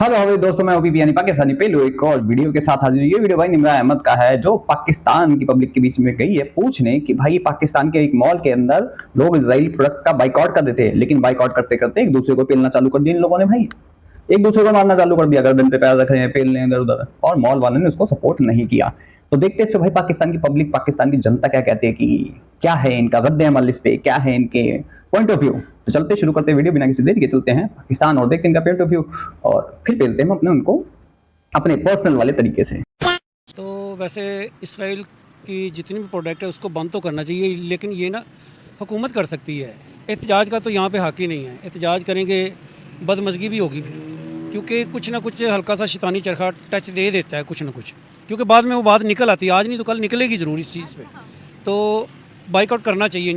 Hello hello दोस्तों, मैं OPP यानी पाकिस्तानी पेलू एक और वीडियो के साथ हाजिर। ये वीडियो भाई निमरा अहमद का है, जो पाकिस्तान की पब्लिक के बीच में गई है पूछने कि भाई पाकिस्तान के एक मॉल के अंदर लोग इजरायली प्रोडक्ट का बाइकआउट कर देते हैं, लेकिन बाइकआउट करते करते एक दूसरे को पेलना चालू कर दिया इन लोगों ने। भाई एक दूसरे को मारना चालू कर दिया, गर्दन पे पैर रख रहे हैं, पेल रहे हैं इधर उधर, और मॉल वाले ने उसको सपोर्ट नहीं किया। तो देखते हैं इस पे भाई पाकिस्तान की पब्लिक, पाकिस्तान की जनता क्या कहती है, कि क्या है इनका रद्द अमल इस पे, क्या है इनके पॉइंट ऑफ व्यू। तो चलते शुरू करते वीडियो बिना किसी देरी के, चलते हैं पाकिस्तान और देखते हैं इनका पॉइंट ऑफ व्यू, और फिर पेलते हैं अपने उनको अपने पर्सनल वाले तरीके से। तो वैसे इसराइल की जितनी भी प्रोडक्ट है उसको बंद तो करना चाहिए, लेकिन ये ना हुकूमत कर सकती है। एहतजाज का तो यहाँ पे हक ही नहीं है। एहतजाज करेंगे बदमज़गी भी होगी फिर, क्योंकि कुछ ना कुछ हल्का सा शैतानी चरखा टच दे देता है कुछ ना कुछ, क्योंकि बाद में वो बात निकल आती है। आज नहीं तो कल निकलेगी ज़रूर इस चीज़ पे। तो बाइकआउट करना चाहिए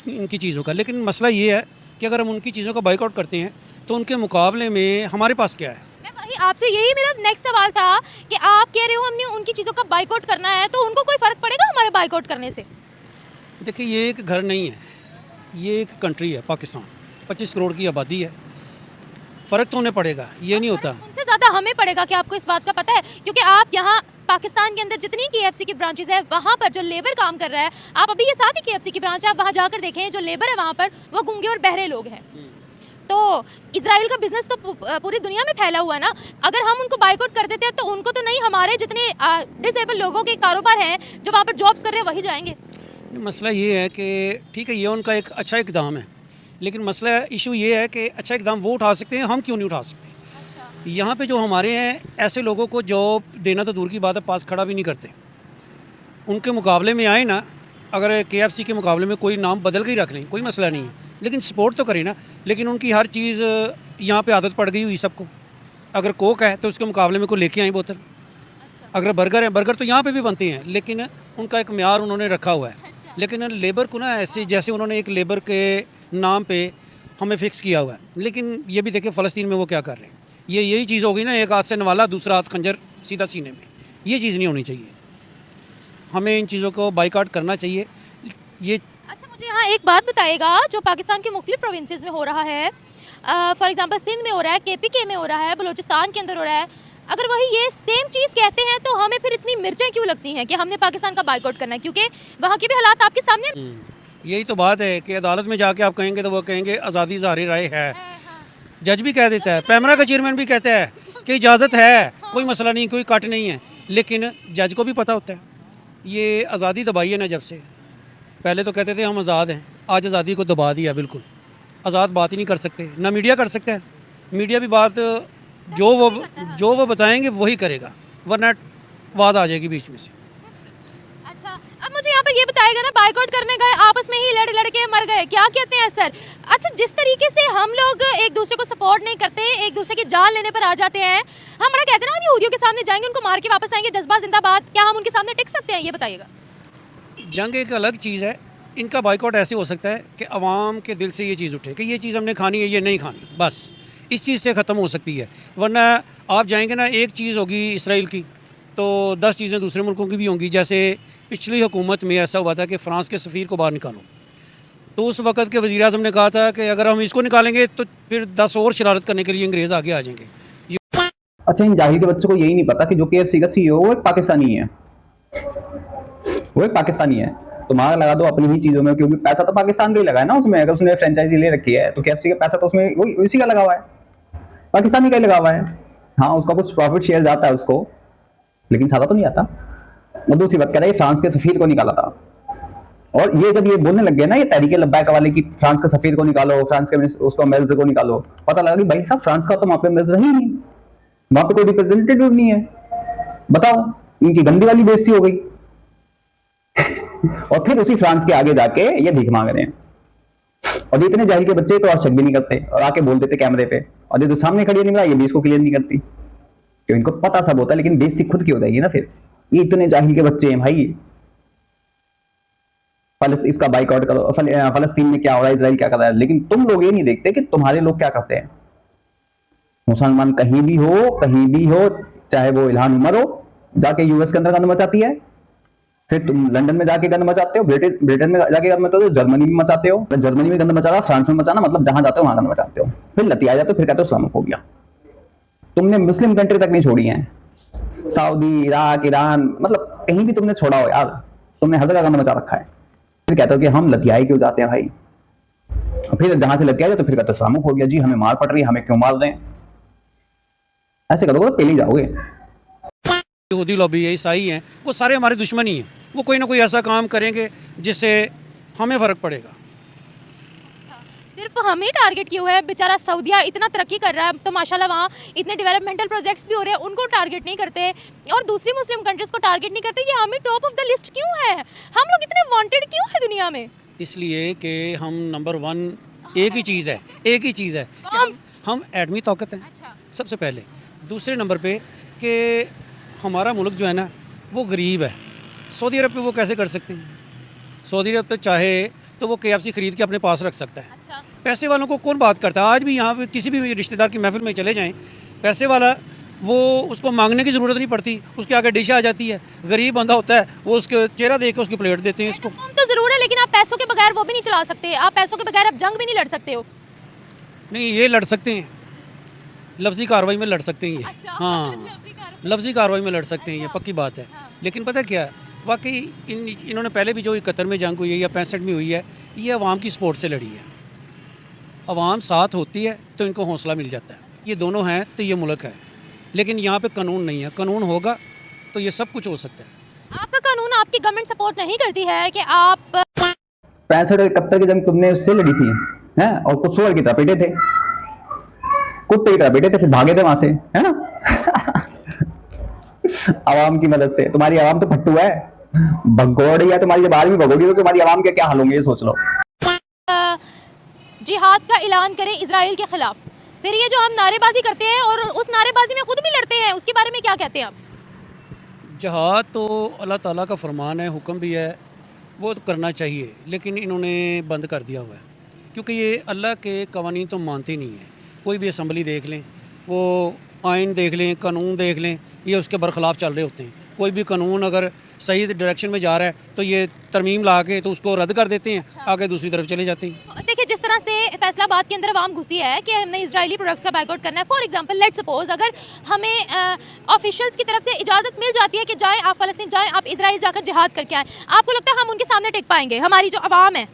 इनकी चीज़ों का। लेकिन मसला ये है कि अगर हम उनकी चीज़ों का बाइकआउट करते हैं तो उनके मुकाबले में हमारे पास क्या है। आपसे यही मेरा नेक्स्ट सवाल था कि आप कह रहे हो हमने उनकी चीज़ों का बाइकआउट करना है, तो उनको कोई फ़र्क पड़ेगा हमारे बाइकआउट करने से? देखिए, ये एक घर नहीं है, ये एक कंट्री है पाकिस्तान। 25 करोड़ की आबादी है, फ़र्क तो उन्हें पड़ेगा, ये नहीं होता। उनसे ज़्यादा हमें पड़ेगा, क्या आपको इस बात का पता है? क्योंकि आप यहाँ पाकिस्तान के अंदर जितनी KFC की ब्रांचेज है, वहाँ पर जो लेबर काम कर रहा है, आप अभी ये साथ ही KFC की ब्रांच है, आप वहाँ जाकर देखें, जो लेबर है वहाँ पर वो गूंगे और बहरे लोग हैं। तो इजराइल का बिजनेस तो पूरी दुनिया में फैला हुआ है ना। अगर हम उनको बाइकआउट कर देते हैं तो उनको तो नहीं, हमारे जितने डिसेबल लोगों के कारोबार हैं जो वहाँ पर जॉब्स कर रहे हैं वही जाएंगे। मसला ये है कि ठीक है, ये उनका एक अच्छा इकदाम है, लेकिन मसला इशू ये है कि अच्छा इकदाम वो उठा सकते हैं, हम क्यों नहीं उठा सकते। यहाँ पे जो हमारे हैं, ऐसे लोगों को जॉब देना तो दूर की बात है, पास खड़ा भी नहीं करते। उनके मुकाबले में आए ना, अगर KFC के मुकाबले में कोई नाम बदल के ही रख लें, कोई मसला नहीं है, लेकिन सपोर्ट तो करें ना। लेकिन उनकी हर चीज़ यहाँ पे आदत पड़ गई हुई सबको। अगर कोक है तो उसके मुकाबले में कोई लेके आए बोतल। अगर बर्गर है, बर्गर तो यहाँ पे भी बनते हैं, लेकिन उनका एक म्यार उन्होंने रखा हुआ है। लेकिन लेबर को ना ऐसे, जैसे उन्होंने एक लेबर के नाम पे हमें फ़िक्स किया हुआ है। लेकिन ये भी देखें फ़लस्तीन में वो क्या कर रहे हैं। ये यही चीज़ होगी ना, एक हाथ से नवाला दूसरा हाथ खंजर सीधा सीने में। ये चीज़ नहीं होनी चाहिए, हमें इन चीज़ों को बाइकआउट करना चाहिए। ये अच्छा, मुझे यहाँ एक बात बताइएगा, जो पाकिस्तान के मुख्तलिफ प्रोविंसेस में हो रहा है, फॉर एग्जांपल सिंध में हो रहा है, KPK में हो रहा है, बलूचिस्तान के अंदर हो रहा है, अगर वही ये सेम चीज़ कहते हैं तो हमें फिर इतनी मिर्चें क्यों लगती हैं कि हमने पाकिस्तान का बाइकआउट करना है? क्योंकि वहाँ के भी हालात आपके सामने। यही तो बात है कि अदालत में जाके आप कहेंगे तो वो कहेंगे आज़ादी ज़ाहिर राय है। जज भी कह देता है, पैमरा का चेयरमैन भी कहता है कि इजाज़त है, कोई मसला नहीं, कोई कट नहीं है। लेकिन जज को भी पता होता है ये आज़ादी दबाई है ना। जब से पहले तो कहते थे हम आज़ाद हैं, आज आज़ादी को दबा दिया बिल्कुल। आज़ाद बात ही नहीं कर सकते, ना मीडिया कर सकता है। मीडिया भी बात जो वो बताएंगे वही करेगा, वरना बात आ जाएगी बीच में से। अच्छा, अब मुझे यहाँ पर ये बताएगा ना, बाइकआउट करने गए आपस में ही लड़ के मर गए, क्या कहते हैं सर? अच्छा, जिस तरीके से हम लोग एक दूसरे को सपोर्ट नहीं करते, एक दूसरे की जान लेने पर आ जाते हैं, हम बड़ा कहते हैं ना हम यहूदियों के सामने जाएंगे, उनको मार के वापस आएंगे, जज्बा जिंदाबाद, क्या हम उनके सामने टिक सकते हैं? ये बताइएगा। जंग एक अलग चीज़ है। इनका बाइकआउट ऐसे हो सकता है कि अवाम के दिल से ये चीज़ उठे कि ये चीज़ हमने खानी है, ये नहीं खानी, बस इस चीज़ से ख़त्म हो सकती है। वरना आप जाएंगे ना, एक चीज़ होगी इसराइल की तो 10 चीज़ें दूसरे मुल्कों की भी होंगी। जैसे पिछली हुकूमत में ऐसा हुआ था कि फ़्रांस के सफ़ीर को बाहर निकालो, तो उस वक़्त के वज़ीर आज़म ने कहा था कि अगर हम इसको निकालेंगे तो फिर 10 और शरारत करने के लिए अंग्रेज़ आगे आ जाएंगे। अच्छा, इन जाहिल के बच्चों को यही नहीं पता कि जो KFC का CEO वो एक पाकिस्तानी है, वो एक पाकिस्तानी है। तो मार लगा दो अपनी ही चीजों में, क्योंकि पैसा तो पाकिस्तान का ही लगा है ना उसमें। अगर उसने फ्रेंचाइजी ले रखी है तो KFC का पैसा तो उसमें वही उसी का लगा हुआ है, पाकिस्तानी का ही लगा हुआ है। हाँ, उसका कुछ प्रॉफिट शेयर जाता है उसको, लेकिन सारा तो नहीं आता। और दूसरी बात कह रहा है फ्रांस के सफीर को निकाला था, और ये जब ये बोलने लग गए ना, ये तहरीके लब्बैक वाले की फ्रांस के सफीर को निकालो, फ्रांस के उसको अम्बेसडर को निकालो, पता लगा कि भाई साहब फ्रांस का तो वहां पे अम्बेसडर ही नहीं, वहां पे कोई रिप्रेजेंटेटिव नहीं है। बताओ, इनकी गंदी वाली बेइज्जती हो गई। और फिर उसी फ्रांस के आगे जाके ये भीख मांग रहे हैं। और इतने जाहिल के बच्चे तो और शक भी नहीं करते और आके बोल देते कैमरे पे, और ये तो सामने खड़ी नहीं मिला, ये भी इसको क्लियर नहीं करती, क्योंकि इनको पता सब होता है, लेकिन बेइज्जती खुद की हो जाएगी ना फिर। ये इतने जाहिल के बच्चे हैं भाई। इसका बाइकआउट करो, फलस्तीन में क्या हो रहा है, इजराइल क्या कर रहा है, लेकिन तुम लोग ये नहीं देखते कि तुम्हारे लोग क्या करते हैं। मुसलमान कहीं भी हो, चाहे वो इल्हान उमर हो, जाके US के अंदर गंद मचाती है, फिर तुम लंदन में जाके गंद मचाते हो, ब्रिटेन में जाके गंद मचाते हो, जर्मनी में मचाते हो, जर्मनी में गंद मचा रहा, फ्रांस में मचाना, मतलब जहां जाते हो वहां गंद मचाते हो, फिर लतिया जाते हो, फिर कहते हो इस्लामोफोबिया। तुमने मुस्लिम कंट्री तक नहीं छोड़ी हैं, सऊदी, इराक, ईरान, मतलब कहीं भी तुमने छोड़ा हो यार, तुमने हद का गंद मचा रखा है। फिर कहते हो कि हम लतियाई क्यों जाते हैं भाई, फिर जहां से लतिया जाए तो फिर कहते हो सामुक हो गया जी, हमें मार पड़ रही है, हमें क्यों मार दें। ऐसे करोगे तो पेल ही जाओगे। यहूदी लॉबी है, ईसाई हैं, वो सारे हमारे दुश्मन ही हैं। वो कोई ना कोई ऐसा काम करेंगे जिससे हमें फ़र्क पड़ेगा। सिर्फ हमें टारगेट क्यों है? बेचारा सऊदिया इतना तरक्की कर रहा है, तो माशाल्लाह वहाँ इतने डेवलपमेंटल प्रोजेक्ट्स भी हो रहे हैं, उनको टारगेट नहीं करते, और दूसरी मुस्लिम कंट्रीज को टारगेट नहीं करते। ये हमें टॉप ऑफ द लिस्ट क्यों है? हम लोग इतने वांटेड क्यों है दुनिया में? इसलिए कि हम नंबर 1 एक ही चीज़ है, एक ही चीज़ है कि हम एटमी ताकत हैं अच्छा। सबसे पहले। दूसरे नंबर पे कि हमारा मुल्क जो है ना वो गरीब है। सऊदी अरब पे वो कैसे कर सकते हैं? सऊदी अरब पे चाहे तो वो KFC ख़रीद के अपने पास रख सकता है। अच्छा। पैसे वालों को कौन बात करता है? आज भी यहाँ पे किसी भी रिश्तेदार की महफिल में चले जाएं, पैसे वाला वो उसको मांगने की ज़रूरत नहीं पड़ती, उसके आगे डिश आ जाती है। गरीब बंदा होता है वो उसके चेहरा देख के उसकी प्लेट देते हैं इसको। काम तो ज़रूर है, लेकिन आप पैसों के बगैर वो भी नहीं चला सकते, आप पैसों के बगैर आप जंग भी नहीं लड़ सकते हो। नहीं, ये लड़ सकते हैं, लफ्ज़ी कार्रवाई में लड़ सकते हैं ये। अच्छा। हाँ, लफ्ज़ी कार्रवाई में लड़ सकते हैं, ये पक्की बात है। लेकिन पता क्या है, वाकई इन्होंने पहले भी जो 71 में जंग हुई है या 65 में हुई है, ये अवाम की सपोर्ट से लड़ी है। अवाम साथ होती है तो इनको हौसला मिल जाता है। ये दोनों हैं तो ये मुल्क है, लेकिन यहाँ पे कानून नहीं है। कानून होगा तो ये सब कुछ हो सकता है। आपका कानून, आपकी गवर्नमेंट सपोर्ट नहीं करती है कि आप 65 और 71 की जंग तुमने उससे लड़ी थी हैं, और कुछ सुअर की तरह पिटे थे, कुत्ते की तरह पिटे थे, फिर भागे थे वहां से, है ना। आवाम की मदद से। तुम्हारी आवाम तो फट्टू है, भगोड़ी है तुम्हारी। जब आर्मी भगोड़ी हो तो तुम्हारी आवाम के क्या हाल होंगे ये सोच लो। जिहाद का ऐलान करें इजराइल के खिलाफ, फिर ये जो हम नारेबाजी करते हैं और उस नारेबाजी में खुद भी लड़ते हैं, उसके बारे में क्या कहते हैं आप? जहाद तो अल्लाह ताला का फरमान है, हुक्म भी है, वो तो करना चाहिए, लेकिन इन्होंने बंद कर दिया हुआ है क्योंकि ये अल्लाह के कवानीन तो मानते नहीं हैं। कोई भी असम्बली देख लें, वो आइन देख लें, कानून देख लें, ये उसके बरखिलाफ़ चल रहे होते हैं। कोई भी कानून अगर सही डायरेक्शन में जा रहा है तो ये तरमीम ला के तो उसको रद्द कर देते हैं, आगे दूसरी तरफ चले जाते हैं। देखिए, जिस तरह से फैसलाबाद के अंदर आवाम घुसी है कि हमने इजरायली प्रोडक्ट्स का बाइकआउट करना है, फॉर एग्जांपल लेट्स सपोज अगर हमें ऑफिशियल्स की तरफ से इजाज़त मिल जाती है कि जाएं आप फ़लस्तीन, जाएं आप इजराइल जाकर जिहाद करके आएँ, आपको लगता है हम उनके सामने टिक पाएंगे? हमारी जो आवाम है,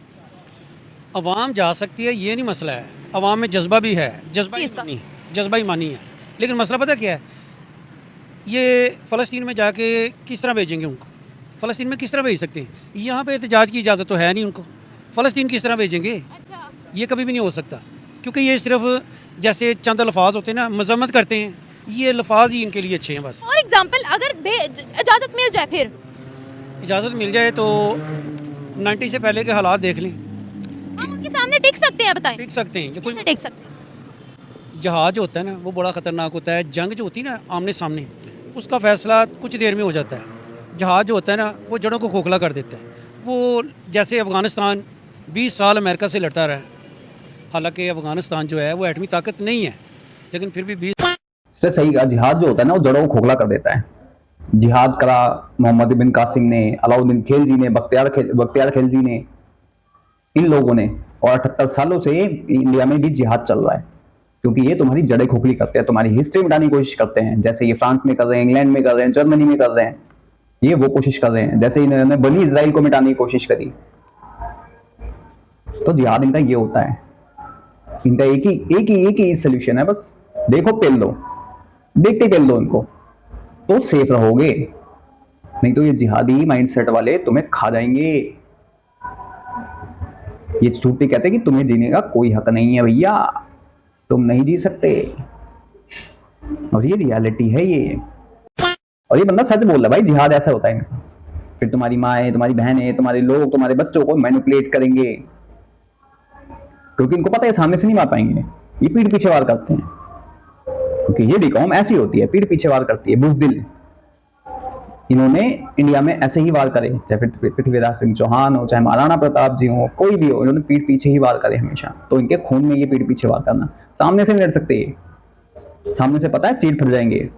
अवाम जा सकती है, ये नहीं मसला है। अवाम में जज्बा भी है, जज्बा ईमानी है। लेकिन मसला पता क्या है, ये फ़लस्तीन में जाके किस तरह भेजेंगे उनको? फ़लस्तीन में किस तरह भेज सकते हैं? यहाँ पे एहतजाज की इजाज़त तो है नहीं उनको। फ़लस्तीन किस तरह भेजेंगे? ये कभी भी नहीं हो सकता, क्योंकि ये सिर्फ जैसे चंद अल्फाज होते हैं ना, मजम्मत करते हैं, ये अल्फाज ही इनके लिए अच्छे हैं बस। फॉर एग्जांपल अगर इजाज़त मिल जाए, फिर इजाज़त मिल जाए तो 90 से पहले के हालात देख लें, हम उनके सामने टिक सकते हैं? बताएं, टिक सकते हैं। ये कोई कैसे टिक सकते हैं? जहाज जो होता है ना वो बड़ा ख़तरनाक होता है। जंग जो होती है ना आमने सामने, उसका फ़ैसला कुछ देर में हो जाता है। जहाज जो होता है ना वो जड़ों को खोखला कर देता है। वो जैसे अफ़गानिस्तान 20 साल अमेरिका से लड़ता रहा, हालांकि अफ़गानिस्तान जो है वो एटमी ताकत नहीं है, लेकिन फिर भी 20 से सही कहा। जिहाद जो होता है ना वो जड़ों को खोखला कर देता है। जिहाद करा मोहम्मद बिन कासिम ने, अलाउद्दीन खिलजी ने, बख्तियार खिलजी ने, इन लोगों ने, और 78 सालों से इंडिया में भी जिहाद चल रहा है, क्योंकि ये तुम्हारी जड़ें खोखली करते हैं, तुम्हारी हिस्ट्री मिटाने की कोशिश करते हैं। जैसे ये फ्रांस में कर रहे हैं, इंग्लैंड में कर रहे हैं, जर्मनी में कर रहे हैं, ये वो कोशिश कर रहे हैं। जैसे इन्होंने बनी इजराइल को मिटाने की कोशिश करी। तो जिहाद इनका ये होता है, इनका एक ही सोल्यूशन है, बस देखो पेल दो, देखते पेल दो इनको, तो सेफ रहोगे। नहीं तो ये जिहादी माइंडसेट वाले तुम्हें खा जाएंगे। ये झूठ पे कहते हैं कि तुम्हें जीने का कोई हक नहीं है भैया, तुम नहीं जी सकते, और ये रियलिटी है ये। और ये बंदा सच बोल रहा है भाई, जिहाद ऐसा होता है। फिर तुम्हारी माएँ, तुम्हारी बहनें, तुम्हारे लोग तुम्हारे बच्चों को मैनिपुलेट करेंगे, क्योंकि इनको पता है सामने से नहीं मार पाएंगे, ये पीठ पीछे वार करते हैं। क्योंकि ये भी कौम ऐसी होती है, पीठ पीछे वार करती है, बुज़दिल। इन्होंने इंडिया में ऐसे ही वार करे, चाहे पृथ्वीराज सिंह चौहान हो, चाहे महाराणा प्रताप जी हो, कोई भी हो, इन्होंने पीठ पीछे ही वार करे हमेशा। तो इनके खून में ये पीठ पीछे वार करना, सामने से नहीं लड़ सकते, सामने से पता है चीर फट जाएंगे,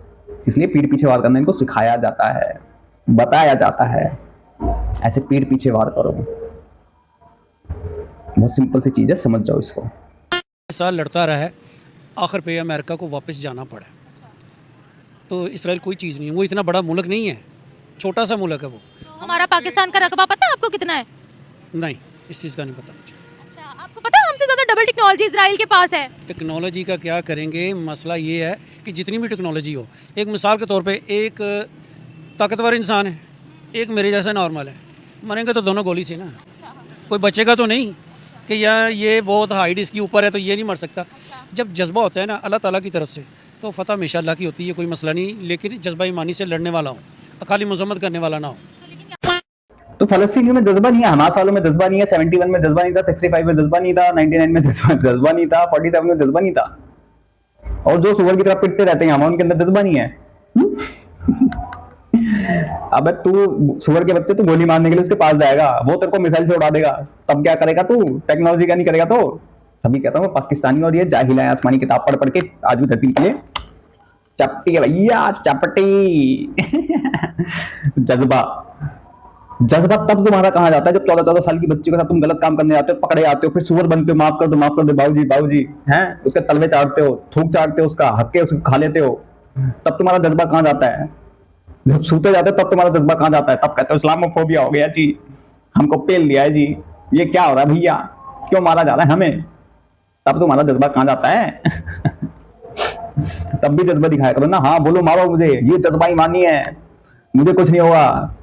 इसलिए पीठ पीछे वार करना इनको सिखाया जाता है, बताया जाता है, ऐसे पीठ पीछे वार करो। बहुत सिंपल सी चीज है, समझ जाओ इसको। साल लड़ता रहा है, आखिर पे अमेरिका को वापस जाना पड़ा। तो इसराइल कोई चीज़ नहीं है, वो इतना बड़ा मुल्क नहीं है, छोटा सा मुल्क है वो। तो हमारा पाकिस्तान का रकबा पता है आपको कितना है? नहीं, इस चीज़ का नहीं पता मुझे। अच्छा, आपको पता है हमसे ज़्यादा डबल टेक्नोलॉजी इजराइल के पास है। टेक्नोलॉजी का क्या करेंगे, मसला ये है कि जितनी भी टेक्नोलॉजी हो, एक मिसाल के तौर पे एक ताकतवर इंसान है, एक मेरे जैसा नॉर्मल है, मरेंगे तो दोनों गोली से ना, कोई बचेगा तो नहीं कि यार ये बहुत हाइट इसके ऊपर है तो ये नहीं मर सकता। जब जज्बा होता है ना अल्लाह ताला की तरफ से, तो फ़तह हमेशा अल्लाह की होती है, कोई मसला नहीं, लेकिन जज्बा ईमानी से लड़ने वाला हो, खाली मजम्मत करने वाला ना हो। तो फलस्तीनियों में जज्बा नहीं है, हमास वालों में जज्बा नहीं है, 71 में जज्बा नहीं था, 65 में जज्बा नहीं था, 99 में जज्बा नहीं था, 47 में जज्बा नहीं था, और जो सुअर की तरह पिटते रहते हैं हमारे, उनके अंदर जज्बा नहीं है। अबे तू सुअर के बच्चे, तू गोली मारने के लिए उसके पास जाएगा, वो तेरे को मिसाइल से उड़ा देगा, तब क्या करेगा तू? टेक्नोलॉजी का नहीं करेगा तो? तभी कहता हूँ पाकिस्तानी और ये जाहिल है, आसमानी किताब पढ़ पढ़ के आज भी धरती के चपटी है भैया, चपटी। जज्बा तब तुम्हारा कहाँ जाता है जब 14-14 साल की बच्ची के साथ तुम गलत काम करने जाते हो, पकड़े जाते हो, फिर सुअर बनते हो, माफ कर दो बाबूजी हैं, उसके तलवे चाटते हो, थूक चाटते हो, उसका हक्के उसको खा लेते हो, तब तुम्हारा जज्बा कहाँ जाता है? जब सूते जाते हो तब तुम्हारा जज्बा कहाँ जाता है? तब कहते हो इस्लामोफोबिया हो गया जी, हमको पेल लिया है जी, ये क्या हो रहा है भैया, क्यों मारा जा रहा है हमें? तब तुम्हारा जज्बा कहाँ जाता है? तब भी जज्बा दिखाया करो ना, हाँ बोलो, मारो मुझे, ये जज्बा ईमानी है, मुझे कुछ नहीं होगा,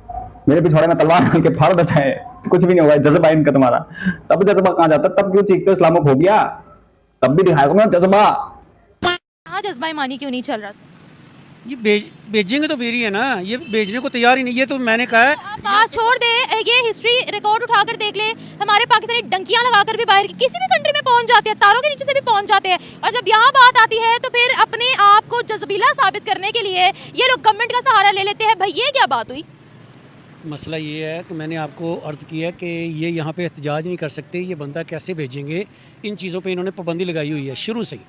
मेरे पिछवाड़े में तलवार डाल के फाड़ देता है, कुछ भी नहीं होगा, जज्बा इनका तुम्हारा। तब जज्बा कहाँ जाता है? तब क्यों चीखते हो इस्लामोफोबिया? तब भी दिखाया करो ना जज्बा। हाँ, जज्बा ईमानी क्यों नहीं चल रहा? ये भेजेंगे तो बेरी है ना, ये भेजने को तैयार ही नहीं, ये तो मैंने कहा है। आप बात छोड़ दे, ये हिस्ट्री रिकॉर्ड उठाकर देख ले, हमारे पाकिस्तानी डंकियां लगाकर भी बाहर की किसी भी कंट्री में पहुंच जाते हैं, तारों के नीचे से भी पहुंच जाते हैं, और जब यहाँ बात आती है तो फिर अपने आप को जज्बीला साबित करने के लिए ये लोग गवर्नमेंट का सहारा ले लेते हैं। भाई ये क्या बात हुई? मसला ये है कि मैंने आपको अर्ज़ किया कि ये यहाँ पे एहतजाज नहीं कर सकते, ये बंदा कैसे भेजेंगे, इन चीज़ों पे इन्होंने पाबंदी लगाई हुई है शुरू से ही।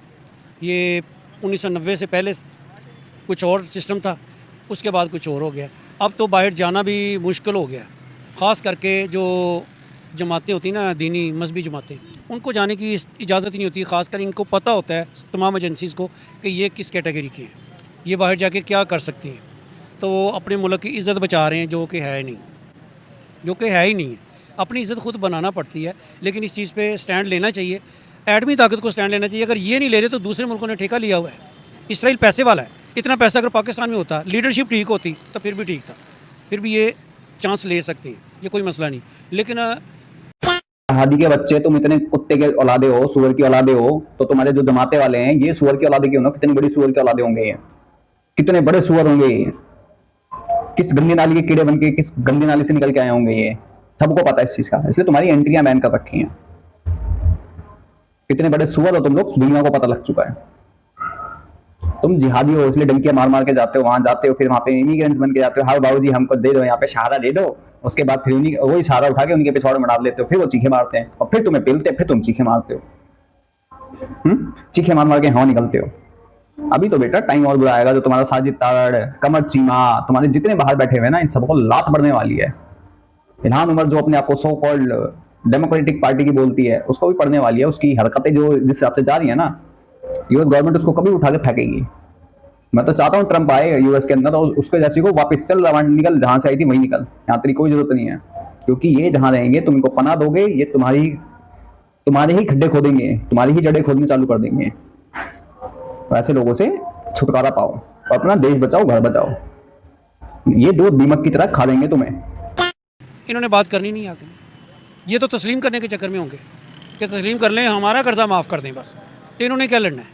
ये 1990 से पहले कुछ और सिस्टम था, उसके बाद कुछ और हो गया, अब तो बाहर जाना भी मुश्किल हो गया, ख़ास करके जो जमातें होती ना, दीनी मजहबी जमातें, उनको जाने की इजाज़त ही नहीं होती, ख़ासकर इनको पता होता है तमाम एजेंसीज़ को कि ये किस कैटेगरी की हैं, ये बाहर जाके क्या कर सकती हैं, तो वो अपने मुल्क की इज़्ज़त बचा रहे हैं, जो कि है ही नहीं है। अपनी इज़्ज़त खुद बनाना पड़ती है, लेकिन इस चीज़ पे स्टैंड लेना चाहिए, एटमी ताकत को स्टैंड लेना चाहिए। अगर ये नहीं ले रहे तो दूसरे मुल्कों ने ठेका लिया हुआ है। इसराइल पैसे वाला है, इतना पैसा अगर पाकिस्तान में होता, लीडरशिप ठीक होती तो फिर भी ठीक था, फिर भी ये चांस ले सकते हैं, ये कोई मसला नहीं। लेकिन हादी के बच्चे, तुम इतने कुत्ते के औलादे हो, सुअर की औलादे हो, तो तुम्हारे जो जमाते वाले हैं ये सुअर की औलादे क्यों ना? कितनी बड़ी सुअर के औलादे होंगे ये, कितने बड़े सुअर होंगे ये, किस गंदी नाली के कीड़े बन के किस गंदी नाली से निकल के आए होंगे ये, सबको पता है इस चीज का, इसलिए तुम्हारी एंट्रियां बैन कर रखी हैं। कितने बड़े सुअर हो तुम लोग, दुनिया को पता लग चुका है। तुम जिहादी हो इसलिए डंकियां मार मार के जाते हो, वहां जाते हो, फिर वहां पे इमिग्रेंट्स बन के जाते हो, हाँ बाबूजी हमको दे दो यहाँ पे सहारा दे दो, उसके बाद फिर उन्हीं वही सहारा उठा के उनके पिछवाड़े में डाल देते हो, फिर वो चीखे मारते हैं और फिर तुम्हें पेलते हैं, फिर तुम चीखे मारते हो, चीखे मार मार के हवा निकलते हो। अभी तो बेटा टाइम और बुरा आएगा, जो तुम्हारा साजिद तारड़, कमर चीमा, तुम्हारे जितने बाहर बैठे हुए ना, इन सबको लात बढ़ने वाली है। इल्हाम उमर जो अपने आप को सो कॉल्ड डेमोक्रेटिक पार्टी की बोलती है, उसको भी पढ़ने वाली है। उसकी हरकतें जो जिस हिसाब से जा रही है ना, यूएस गवर्नमेंट उसको कभी उठा के फेंकेगी। मैं तो चाहता हूँ ट्रंप आए यूएस के अंदर और उसके जैसी को वापस चल निकल, जहां से आई थी वहीं निकल, यहाँ तेरी कोई जरूरत नहीं है, क्योंकि ये जहां रहेंगे तुम इनको पनाह दोगे, ये तुम्हारे ही खड्डे खोदेंगे, तुम्हारी ही जड़ें खोदने चालू कर देंगे। ऐसे लोगों से छुटकारा पाओ और अपना देश बचाओ, घर बचाओ, ये दो दीमक की तरह खा देंगे तुम्हें। इन्होंने बात करनी नहीं आगे, ये तो तस्लीम करने के चक्कर में होंगे कि तस्लीम कर लें, हमारा कर्जा माफ़ कर दें बस। तो इन्होंने क्या लड़ना है?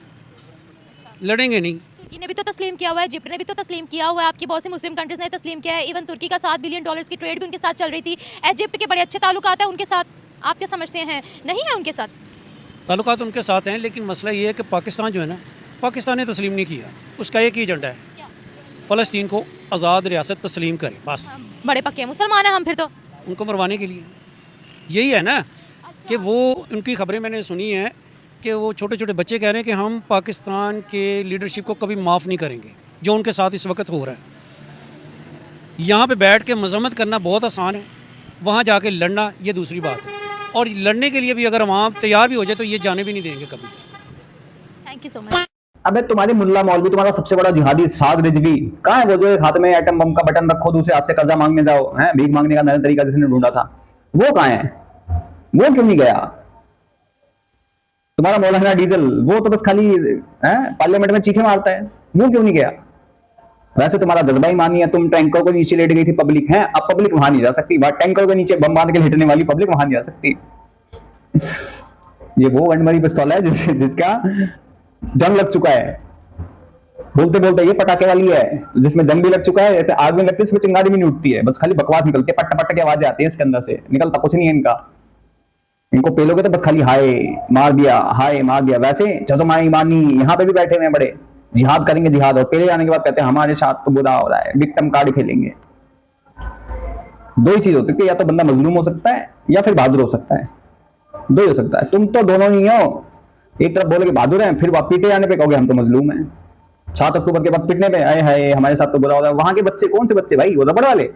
लड़ेंगे नहीं। तुर्की ने भी तो तस्लीम किया हुआ है, इजिप्ट ने भी तो तस्लीम किया हुआ है, आपकी बहुत सी मुस्लिम कंट्रीज ने तस्लीम किया है। इवन तुर्की का $7 बिलियन की ट्रेड भी उनके साथ चल रही थी। इजिप्ट के बड़े अच्छे ताल्लुकात हैं उनके साथ, आप क्या समझते हैं? नहीं है उनके साथ ताल्लुकात उनके साथ हैं, लेकिन मसला ये है कि पाकिस्तान जो है ना, पाकिस्तान ने तस्लीम नहीं किया, उसका एक ही एजेंडा है, फ़लस्तीन को आज़ाद रियासत तस्लीम करें बस। बड़े पक्के मुसलमान हैं हम, फिर तो उनको मरवाने के लिए यही है ना। कि वो उनकी खबरें मैंने सुनी है कि वो छोटे छोटे बच्चे कह रहे हैं कि हम पाकिस्तान के लीडरशिप को कभी माफ़ नहीं करेंगे, जो उनके साथ इस वक्त हो रहा है। यहाँ पे बैठ के मजम्मत करना बहुत आसान है, वहाँ जाके लड़ना ये दूसरी बात है। और लड़ने के लिए भी अगर वहाँ तैयार भी हो जाए तो ये जाने भी नहीं देंगे कभी। Thank you so much. अबे तुम्हारे मुल्ला मौलवी, तुम्हारा सबसे बड़ा जिहादी साद रिजवी कहाँ है? वो जो एक हाथ में एटम बम का बटन रखो, दूसरे हाथ से कर्जा मांगने जाओ, है भीख मांगने का नया तरीका जिसने ढूंढा था, वो कहाँ है? वो क्यों नहीं गया? तुम्हारा मौलाना डीजल, वो तो बस खाली पार्लियामेंट में चीखे मारता है, वो क्यों नहीं गया? वैसे तुम्हारा जज्बा ही मानी है, तुम टैंकर को नीचे लेट गई थी पब्लिक, है अब पब्लिक वहां नहीं जा सकती, टैंकर के नीचे बम बांध के लेटने वाली पब्लिक वहां नहीं जा सकती। ये वो वनमरी पिस्तौल है जिसका जंग लग चुका है, बोलते बोलते ये पटाखे वाली है जिसमें जंग भी लग चुका है, आग में लगती है, इसमें चिंगारी भी नहीं उठती है, बस खाली बकवास निकलती है, पट पट की आवाजें आती है इसके अंदर से, निकलता कुछ नहीं है इनका। इनको पेलोगे तो बस खाली हाय मार दिया, हाय मार दिया। वैसे जजमाई ईमानी यहाँ पे भी बैठे हुए हैं बड़े, जिहाद करेंगे जिहाद, और पेले जाने के बाद कहते हैं हमारे साथ तो बुरा हो रहा है, विक्टिम कार्ड खेलेंगे। दो ही चीज होती है, या तो बंदा मजलूम हो सकता है या फिर बहादुर हो सकता है, दो ही हो सकता है। तुम तो दोनों नहीं हो, एक तरफ बोलोगे बहादुर हैं, फिर वहां पीटे जाने पे कहोगे हम तो मजलूम हैं। 7 अक्टूबर के बाद पिटने पे आए हाय हमारे साथ तो बुरा हो रहा है। वहां के बच्चे कौन से बच्चे भाई? वो रबड़ वाले,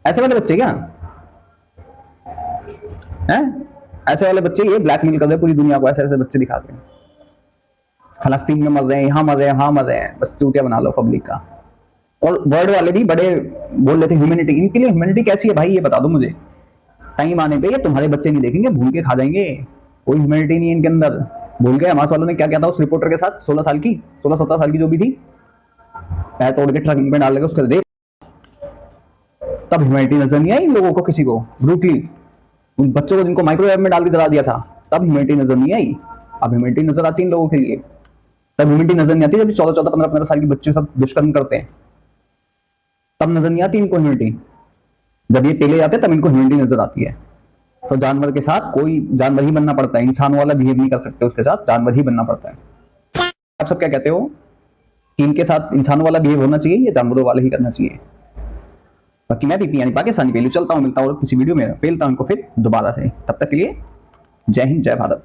ऐसे वाले बच्चे क्या हैं? ऐसे वाले बच्चे ये ब्लैकमेल कर रहे हैं पूरी दुनिया को, ऐसे ऐसे बच्चे दिखाते हैं फलस्तीन में मर रहे हैं, यहां मर रहे हैं, वहां मर रहे हैं, बस चूतिया बना लो पब्लिक का। और वर्ल्ड वाले भी बड़े बोल रहे थे ह्यूमैनिटी, इनके लिए ह्यूमैनिटी कैसी है भाई ये बता दो मुझे। टाइम आने पे ये तुम्हारे बच्चे नहीं देखेंगे, भूल के खा जाएंगे, कोई ह्यूमैनिटी नहीं है इनके अंदर। भूल गए हमास वालों ने क्या किया था उस रिपोर्टर के साथ, 16-17 साल की जो भी थी, पैर तोड़ के ट्रक में डाल लगे उसके दे, तब ह्यूमैनिटी नजर नहीं आई इन लोगों को, किसी को ब्रूटली उन बच्चों को जिनको माइक्रोवेव में डाल के जला दिया था, तब ह्यूमैनिटी नजर नहीं आई। अब ह्यूमैनिटी नजर आती है इन लोगों के लिए, तब ह्यूमैनिटी नजर नहीं आती जब 14-14, 15-15 साल के बच्चों के साथ दुष्कर्म करते हैं, तब नजर नहीं आती इनको ह्यूमैनिटी। जब ये पेले जाते हैं तब इनको ह्यूमैनिटी नजर आती है। तो जानवर के साथ कोई जानवर ही बनना पड़ता है, इंसान वाला बिहेव नहीं कर सकते, उसके साथ जानवर ही बनना पड़ता है। आप सब क्या कहते हो कि इनके साथ इंसानों वाला बिहेव होना चाहिए या जानवरों वाला ही करना चाहिए? बाकी मैं भी यानी पाकिस्तानी पेलू चलता हूँ, मिलता हूँ किसी वीडियो में, पेलता हूँ इनको फिर दोबारा से। तब तक के लिए जय हिंद, जय भारत।